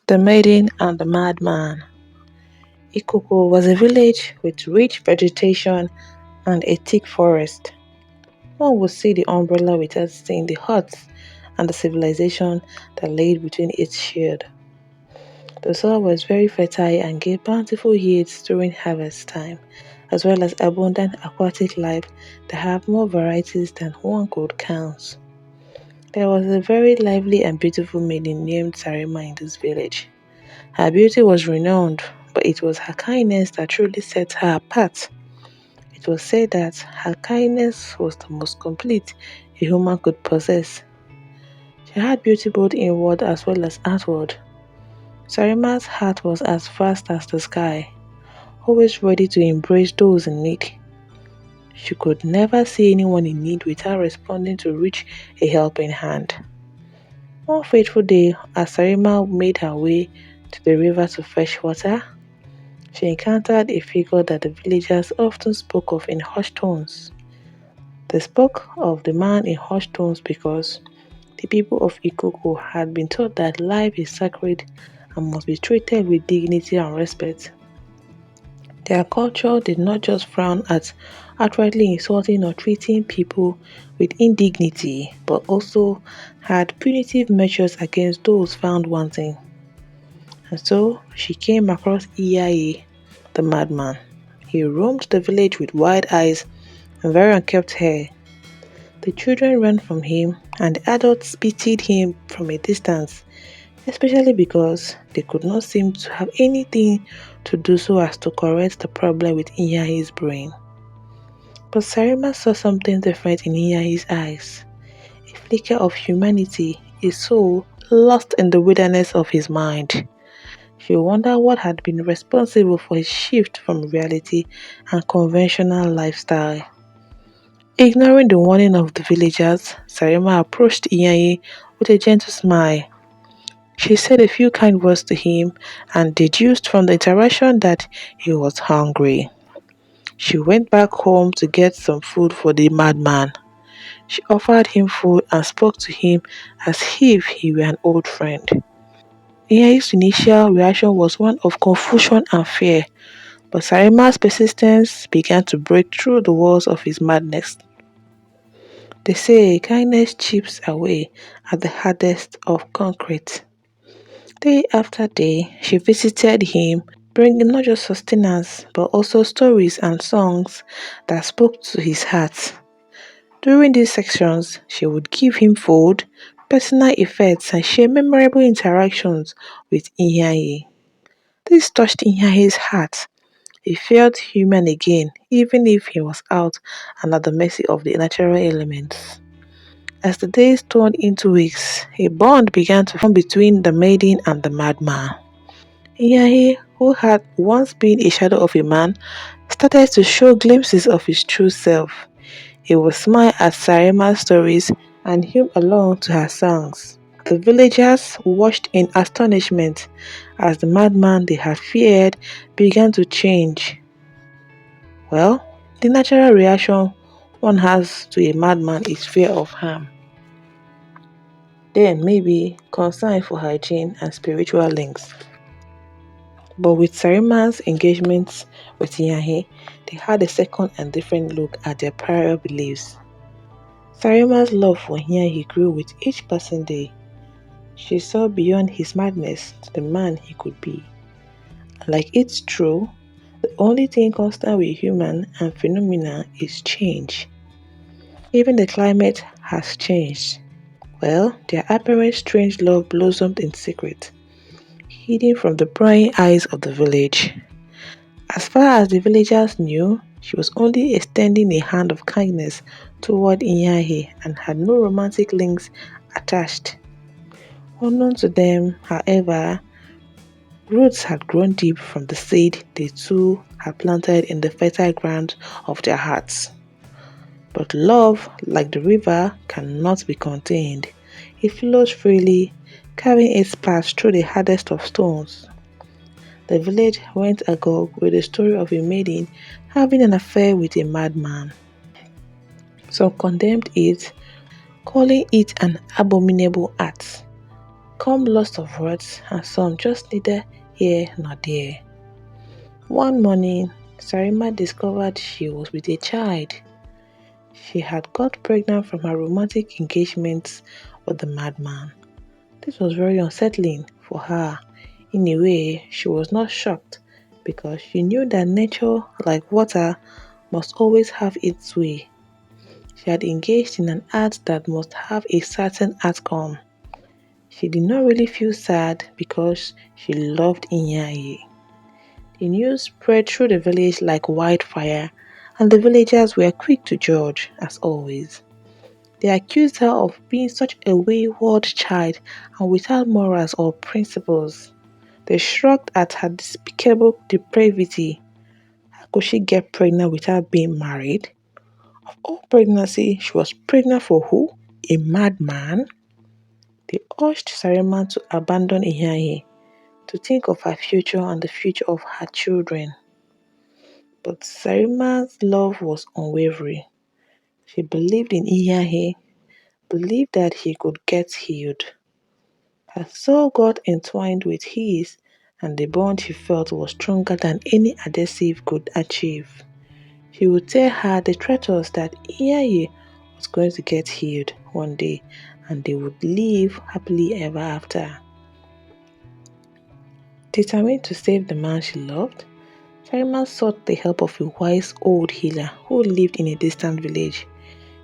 The Maiden and the Madman. Ikoko was a village with rich vegetation and a thick forest. One would see the umbrella without seeing the huts and the civilization that lay between its shield. The soil was very fertile and gave bountiful yields during harvest time, as well as abundant aquatic life that have more varieties than one could count. There was a very lively and beautiful maiden named Sarima in this village. Her beauty was renowned, but it was her kindness that truly set her apart. It was said that her kindness was the most complete a human could possess. She had beauty both inward as well as outward. Sarima's heart was as vast as the sky, always ready to embrace those in need. She could never see anyone in need without responding to reach a helping hand. One fateful day, as Sarima made her way to the river to fetch water, she encountered a figure that the villagers often spoke of in hushed tones. They spoke of the man in hushed tones because the people of Ikoko had been taught that life is sacred and must be treated with dignity and respect. Their culture did not just frown at outrightly insulting or treating people with indignity, but also had punitive measures against those found wanting. And so she came across Iyaye, the madman. He roamed the village with wide eyes and very unkempt hair. The children ran from him, and the adults pitied him from a distance, especially because they could not seem to have anything to do so as to correct the problem with Iyaye's brain. But Sarima saw something different in Iyaye's eyes, a flicker of humanity, a soul lost in the wilderness of his mind. She wondered what had been responsible for his shift from reality and conventional lifestyle. Ignoring the warning of the villagers, Sarima approached Iyaye with a gentle smile. She said a few kind words to him and deduced from the interaction that he was hungry. She went back home to get some food for the madman. She offered him food and spoke to him as if he were an old friend. Iyaye's initial reaction was one of confusion and fear, but Sarima's persistence began to break through the walls of his madness. They say kindness chips away at the hardest of concrete. Day after day, she visited him, bringing not just sustenance, but also stories and songs that spoke to his heart. During these sections, she would give him food, personal effects, and share memorable interactions with Inyaye. This touched Inyaye's heart. He felt human again, even if he was out and at the mercy of the natural elements. As the days turned into weeks, a bond began to form between the maiden and the madman. Inyaye, who had once been a shadow of a man, started to show glimpses of his true self. He would smile at Sarima's stories and hum along to her songs. The villagers watched in astonishment as the madman they had feared began to change. Well, the natural reaction one has to a madman is fear of harm. Then maybe concern for hygiene and spiritual links. But with Sarima's engagements with Inyaye, they had a second and different look at their prior beliefs. Sarima's love for Inyaye grew with each passing day. She saw beyond his madness to the man he could be. Like it's true, the only thing constant with human and phenomena is change. Even the climate has changed. Well, their apparent strange love blossomed in secret, hidden from the prying eyes of the village. As far as the villagers knew, she was only extending a hand of kindness toward Inyaye and had no romantic links attached. Unknown to them, however, roots had grown deep from the seed they two had planted in the fertile ground of their hearts. But love, like the river, cannot be contained. It flows freely, carrying its path through the hardest of stones. The village went agog with the story of a maiden having an affair with a madman. Some condemned it, calling it an abominable act. come lost of words, and some just neither here nor there. One morning, Sarima discovered she was with a child. She had got pregnant from her romantic engagements with the madman. This was very unsettling for her. In a way, she was not shocked because she knew that nature, like water, must always have its way. She had engaged in an act that must have a certain outcome. She did not really feel sad because she loved Inyaye. The news spread through the village like wildfire, and the villagers were quick to judge, as always. They accused her of being such a wayward child and without morals or principles. They shrugged at her despicable depravity. How could she get pregnant without being married? Of all pregnancy, she was pregnant for who? A madman? They urged Sarima to abandon Iyaye, to think of her future and the future of her children. But Sarima's love was unwavering. She believed in Iyahe, believed that he could get healed. Her soul got entwined with his, and the bond she felt was stronger than any adhesive could achieve. He would tell her the traitors that Iyaye was going to get healed one day, and they would live happily ever after. Determined to save the man she loved, Sarima sought the help of a wise old healer who lived in a distant village.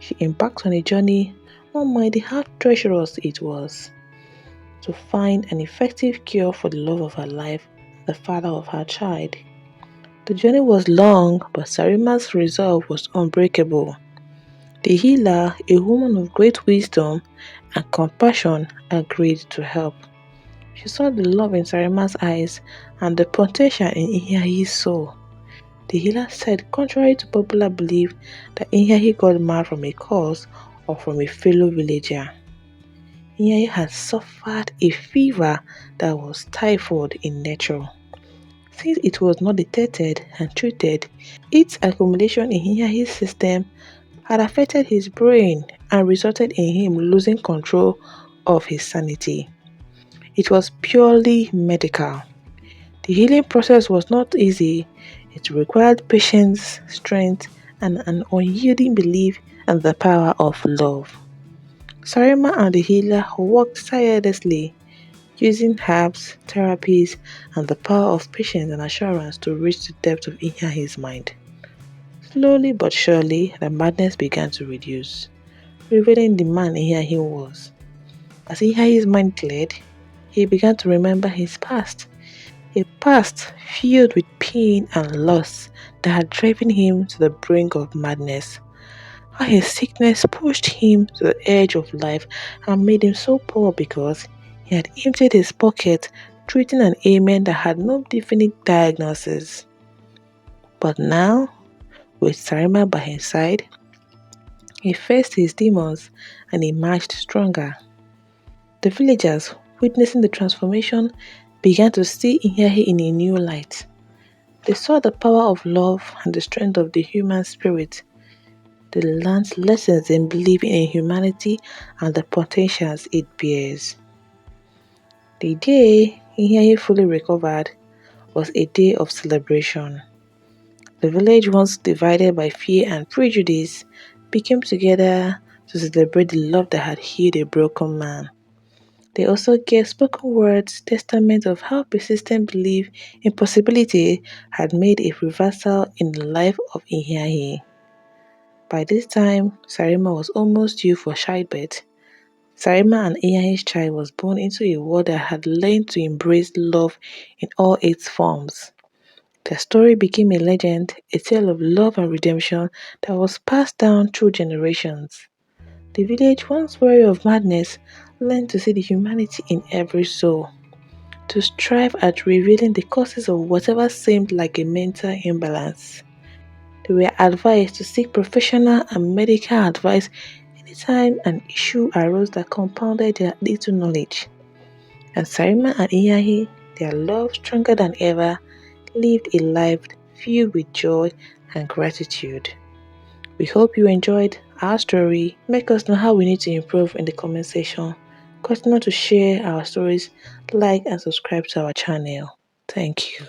She embarked on a journey, not minding how treacherous it was, to find an effective cure for the love of her life, the father of her child. The journey was long, but Sarima's resolve was unbreakable. The healer, a woman of great wisdom and compassion, agreed to help. She saw the love in Sarima's eyes and the potential in Inyahi's soul. The healer said, contrary to popular belief, that Inyahi got married from a cause or from a fellow villager. Inyahi had suffered a fever that was typhoid in nature. Since it was not detected and treated, its accumulation in Inyahi's system had affected his brain and resulted in him losing control of his sanity. It was purely medical. The healing process was not easy. It required patience, strength, and an unyielding belief in the power of love. Sarima and the healer worked tirelessly, using herbs, therapies, and the power of patience and assurance to reach the depth of Inyahi's mind. Slowly but surely, the madness began to reduce, revealing the man Inyahi was. As Inyahi's mind cleared, he began to remember his past, a past filled with pain and loss that had driven him to the brink of madness. How his sickness pushed him to the edge of life and made him so poor because he had emptied his pocket treating an ailment that had no definite diagnosis. But now, with Sarima by his side, he faced his demons and emerged stronger. The villagers, witnessing the transformation, began to see Inyahi in a new light. They saw the power of love and the strength of the human spirit. They learned lessons in believing in humanity and the potentials it bears. The day Inyahi fully recovered was a day of celebration. The village, once divided by fear and prejudice, became together to celebrate the love that had healed a broken man. They also gave spoken words, testament of how persistent belief in possibility had made a reversal in the life of Inyahi. By this time, Sarima was almost due for childbirth. Sarima and Inyahi's child was born into a world that had learned to embrace love in all its forms. Their story became a legend, a tale of love and redemption that was passed down through generations. The village, once wary of madness, learned to see the humanity in every soul, to strive at revealing the causes of whatever seemed like a mental imbalance. They were advised to seek professional and medical advice anytime an issue arose that compounded their little knowledge. And Sarima and Inyahi, their love stronger than ever, lived a life filled with joy and gratitude. We hope you enjoyed our story. Make us know how we need to improve in the comment section. Continue to share our stories, like and subscribe to our channel. Thank you.